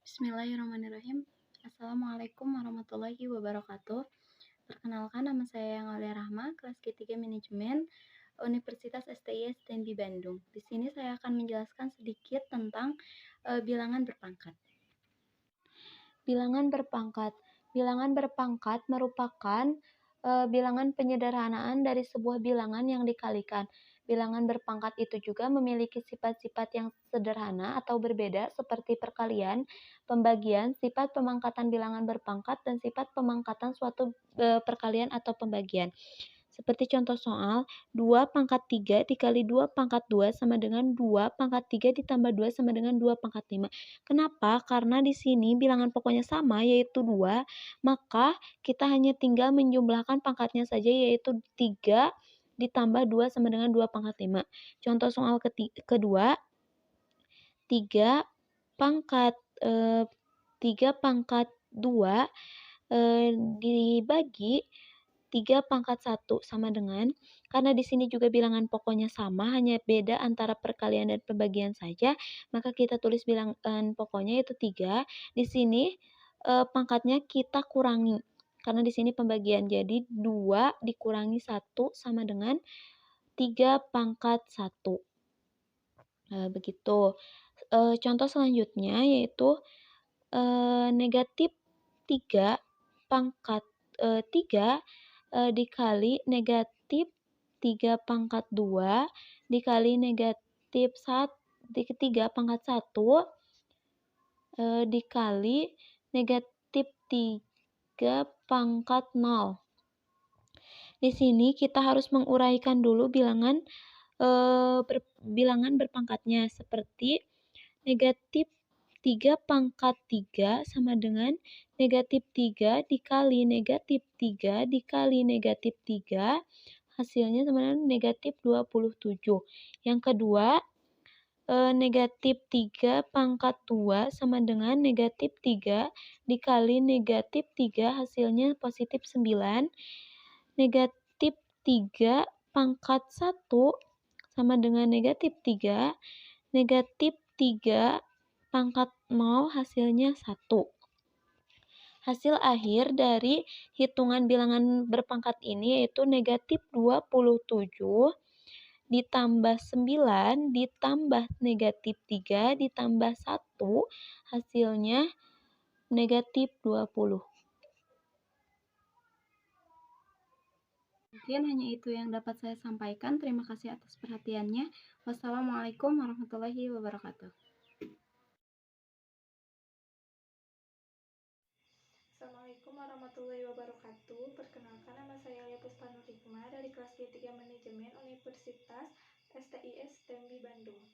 Bismillahirrahmanirrahim. Assalamualaikum warahmatullahi wabarakatuh. Perkenalkan, nama saya Yang Aulia Rahma, kelas G3 Manajemen, Universitas STIS Stenbi Bandung. Di sini saya akan menjelaskan sedikit tentang bilangan berpangkat. Bilangan berpangkat. Bilangan berpangkat merupakan bilangan penyederhanaan dari sebuah bilangan yang dikalikan. Bilangan berpangkat itu juga memiliki sifat-sifat yang sederhana atau berbeda seperti perkalian, pembagian, sifat pemangkatan bilangan berpangkat, dan sifat pemangkatan suatu perkalian atau pembagian. Seperti contoh soal, 2 pangkat 3 dikali 2 pangkat 2 sama dengan 2 pangkat 3 ditambah 2 sama dengan 2 pangkat 5. Kenapa? Karena di sini bilangan pokoknya sama, yaitu 2, maka kita hanya tinggal menjumlahkan pangkatnya saja, yaitu 3 ditambah 2 sama dengan 2 pangkat 5. Contoh soal kedua, 3 pangkat 2 dibagi 3 pangkat 1 sama dengan, karena di sini juga bilangan pokoknya sama, hanya beda antara perkalian dan pembagian saja, maka kita tulis bilangan pokoknya yaitu 3. Di sini pangkatnya kita kurangi, karena di sini pembagian. Jadi 2 dikurangi 1 sama dengan 3 pangkat 1. Begitu. Contoh selanjutnya yaitu negatif 3 pangkat 3 dikali negatif 3 pangkat 2 dikali negatif 3 pangkat 1 dikali negatif 3 pangkat 0. Di sini kita harus menguraikan dulu bilangan bilangan berpangkatnya, seperti negatif 3 pangkat 3 sama dengan negatif 3 dikali negatif 3 dikali negatif 3, hasilnya sama dengan negatif 27. Yang kedua, negatif 3 pangkat 2 sama dengan negatif 3 dikali negatif 3, hasilnya positif 9. Negatif 3 pangkat 1 sama dengan negatif 3. Negatif 3 pangkat 0 hasilnya 1. Hasil akhir dari hitungan bilangan berpangkat ini yaitu negatif 27 ditambah 9 ditambah negatif 3 ditambah 1, hasilnya negatif 20. Mungkin hanya itu yang dapat saya sampaikan. Terima kasih atas perhatiannya. Wassalamualaikum warahmatullahi wabarakatuh. Assalamualaikum warahmatullahi wabarakatuh. Perkenalkan, nama saya Lia Pustanur Hikmah dari kelas G3 Manajemen Universitas STIS Stenbi Bandung.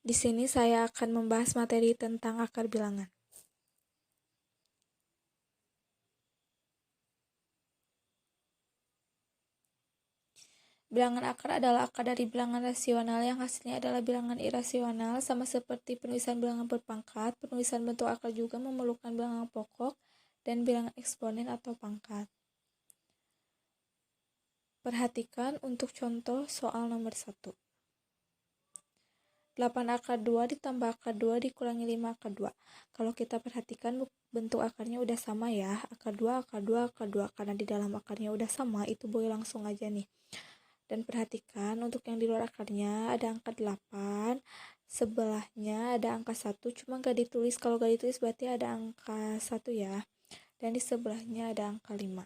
Di sini saya akan membahas materi tentang akar bilangan. Bilangan akar adalah akar dari bilangan rasional yang hasilnya adalah bilangan irasional. Sama seperti penulisan bilangan berpangkat, penulisan bentuk akar juga memerlukan bilangan pokok dan bilangan eksponen atau pangkat. Perhatikan untuk contoh soal nomor 1. 8 akar 2 ditambah akar 2 dikurangi 5 akar 2. Kalau kita perhatikan bentuk akarnya udah sama ya. Akar 2, akar 2, akar 2. Karena di dalam akarnya udah sama, itu boleh langsung aja nih. Dan perhatikan untuk yang di luar akarnya ada angka 8, sebelahnya ada angka 1, cuma gak ditulis. Kalau gak ditulis berarti ada angka 1 ya. Dan di sebelahnya ada angka 5.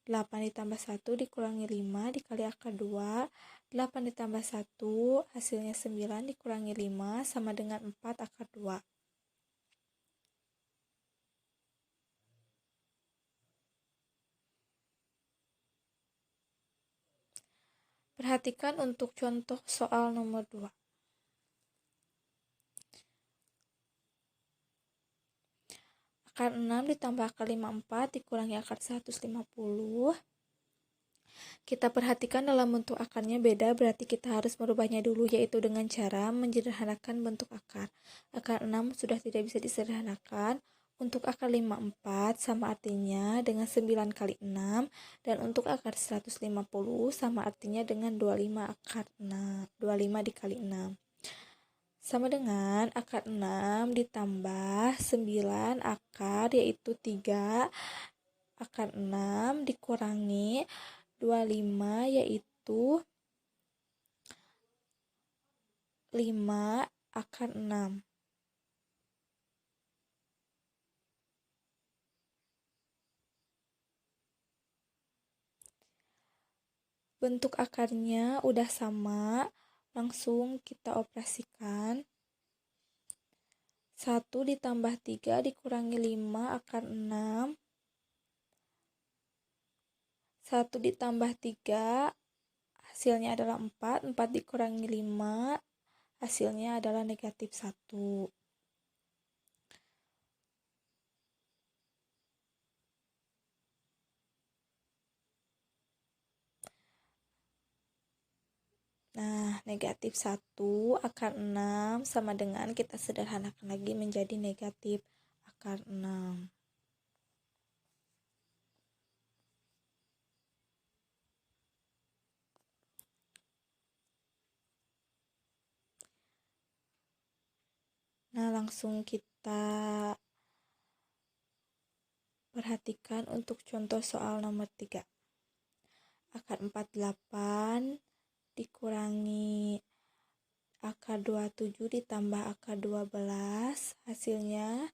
8 ditambah 1 dikurangi 5 dikali akar 2. 8 ditambah 1 hasilnya 9 dikurangi 5 sama dengan 4 akar 2. Perhatikan untuk contoh soal nomor 2. Akar 6 ditambah akar 54 dikurangi akar 150. Kita perhatikan dalam bentuk akarnya beda, berarti kita harus merubahnya dulu, yaitu dengan cara menyederhanakan bentuk akar. Akar 6 sudah tidak bisa disederhanakan. Untuk akar 54 sama artinya dengan 9 kali 6, dan untuk akar 150 sama artinya dengan 25 akar 6, 25 dikali 6. Sama dengan akar 6 ditambah 9 akar yaitu 3 akar 6 dikurangi 25 yaitu 5 akar 6. Bentuk akarnya udah sama, langsung kita operasikan. 1 ditambah 3 dikurangi 5 akar 6. 1 ditambah 3 hasilnya adalah 4. 4 dikurangi 5 hasilnya adalah negatif 1. Nah, negatif 1 akar 6 sama dengan kita sederhanakan lagi menjadi negatif akar 6. Nah, langsung kita perhatikan untuk contoh soal nomor 3. Akar 48 dikurangi akar 27 ditambah akar 12 hasilnya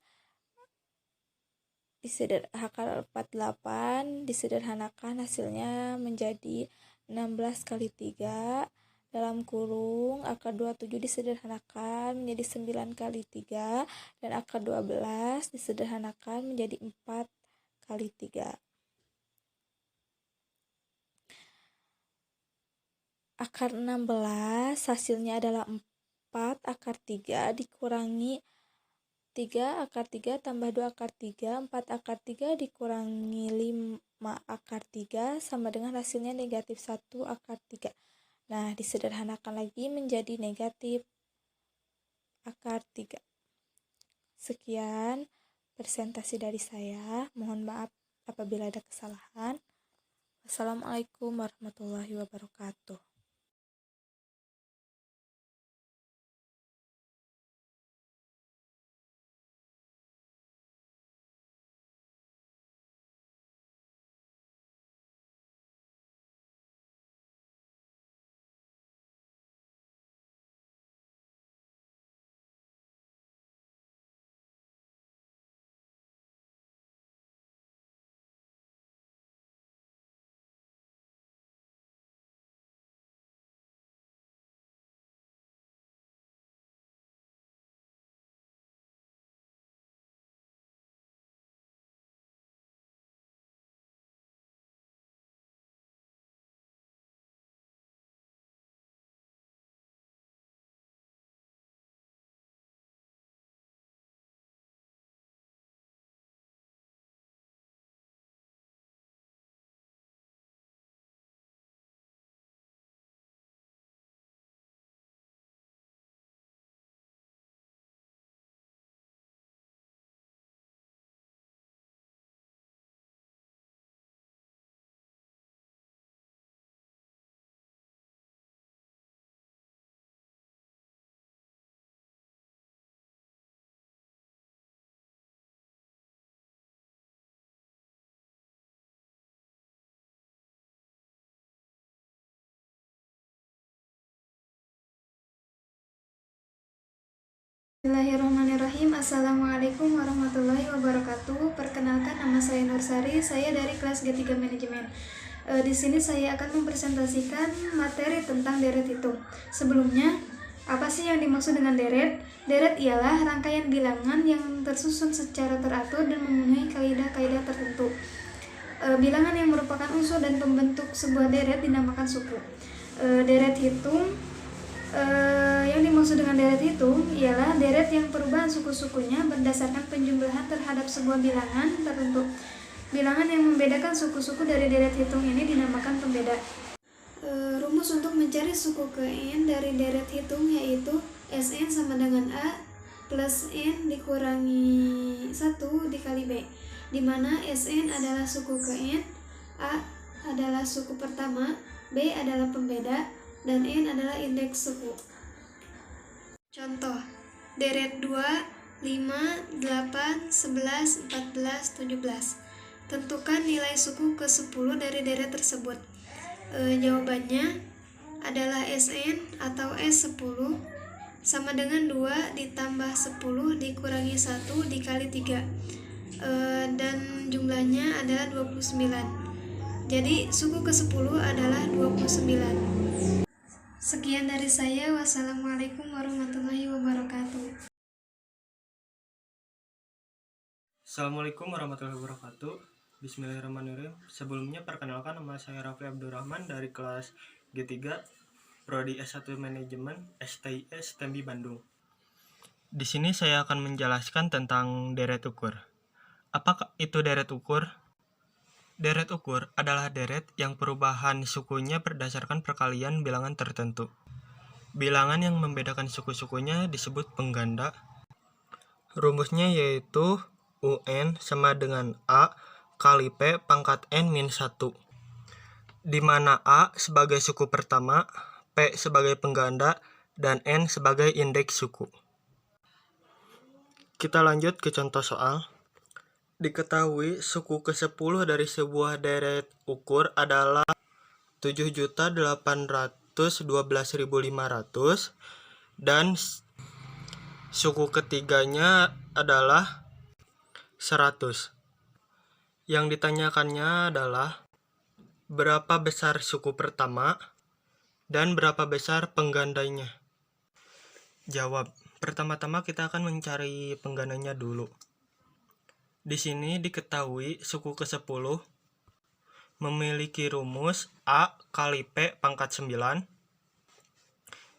akar 48 disederhanakan hasilnya menjadi 16 kali 3 dalam kurung akar 27 disederhanakan menjadi 9 kali 3 dan akar 12 disederhanakan menjadi 4 kali 3. Akar 16 hasilnya adalah 4 akar 3 dikurangi 3 akar 3 tambah 2 akar 3, 4 akar 3 dikurangi 5 akar 3 sama dengan hasilnya negatif 1 akar 3. Nah, disederhanakan lagi menjadi negatif akar 3. Sekian presentasi dari saya. Mohon maaf apabila ada kesalahan. Wassalamualaikum warahmatullahi wabarakatuh. Bismillahirrahmanirrahim. Assalamualaikum warahmatullahi wabarakatuh. Perkenalkan, nama saya Nursari. Saya dari kelas G3 Manajemen. Di sini saya akan mempresentasikan materi tentang deret hitung. Sebelumnya, apa sih yang dimaksud dengan deret? Deret ialah rangkaian bilangan yang tersusun secara teratur dan memenuhi kaidah-kaidah tertentu. Bilangan yang merupakan unsur dan pembentuk sebuah deret dinamakan suku. Deret hitung yang dimaksud dengan deret hitung ialah deret yang perubahan suku-sukunya berdasarkan penjumlahan terhadap sebuah bilangan tertentu. Bilangan yang membedakan suku-suku dari deret hitung ini dinamakan pembeda. Rumus untuk mencari suku ke n dari deret hitung yaitu Sn sama dengan A plus N dikurangi 1 dikali B, di mana Sn adalah suku ke n, A adalah suku pertama, B adalah pembeda, dan N adalah indeks suku. Contoh, deret 2, 5, 8, 11, 14, 17. Tentukan nilai suku ke-10 dari deret tersebut. Jawabannya adalah Sn atau S10 sama dengan 2 ditambah 10 dikurangi 1 dikali 3. Dan jumlahnya adalah 29. Jadi suku ke-10 adalah 29. Sekian dari saya. Wassalamualaikum warahmatullahi wabarakatuh. Assalamualaikum warahmatullahi wabarakatuh. Bismillahirrahmanirrahim. Sebelumnya perkenalkan, nama saya Rafli Abdurrahman dari kelas G3 Prodi S1 Manajemen STIS STMB Bandung. Di sini saya akan menjelaskan tentang deret ukur. Apakah itu deret ukur? Deret ukur adalah deret yang perubahan sukunya berdasarkan perkalian bilangan tertentu. Bilangan yang membedakan suku-sukunya disebut pengganda. Rumusnya yaitu UN sama dengan A kali P pangkat N min 1. Di mana A sebagai suku pertama, P sebagai pengganda, dan N sebagai indeks suku. Kita lanjut ke contoh soal. Diketahui suku ke-10 dari sebuah deret ukur adalah 7.812.500 dan suku ketiganya adalah 100. Yang ditanyakannya adalah berapa besar suku pertama dan berapa besar penggandanya. Jawab. Pertama-tama kita akan mencari penggandanya dulu. Di sini diketahui suku ke-10 memiliki rumus A kali P pangkat 9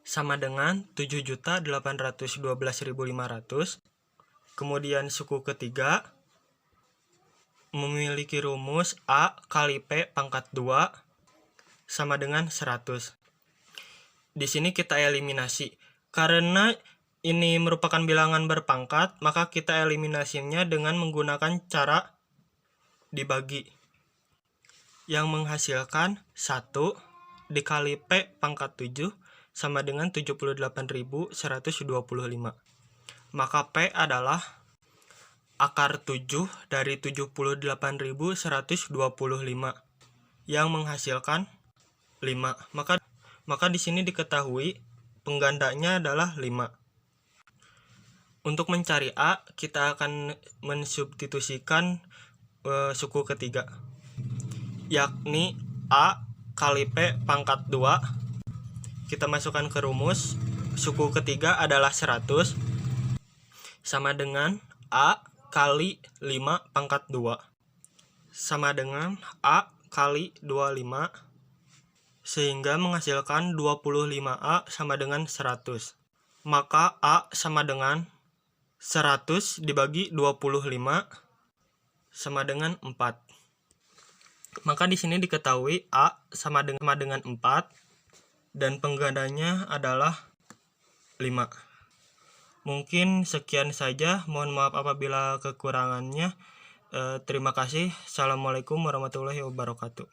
sama dengan 7.812.500. Kemudian suku ketiga memiliki rumus A kali P pangkat 2 sama dengan 100. Di sini kita eliminasi. Karena ini merupakan bilangan berpangkat, maka kita eliminasinya dengan menggunakan cara dibagi. Yang menghasilkan 1 dikali P pangkat 7 sama dengan 78.125. Maka P adalah akar 7 dari 78.125 yang menghasilkan 5. Maka di sini diketahui penggandanya adalah 5. Untuk mencari A, kita akan mensubstitusikan suku ketiga, yakni A kali P pangkat 2. Kita masukkan ke rumus, suku ketiga adalah 100, sama dengan A kali 5 pangkat 2, sama dengan A kali 25, sehingga menghasilkan 25A sama dengan 100. Maka A sama dengan 100 dibagi 25 sama dengan 4. Maka di sini diketahui A sama dengan 4 dan penggandanya adalah 5. Mungkin sekian saja. Mohon maaf apabila kekurangannya. Terima kasih. Assalamualaikum warahmatullahi wabarakatuh.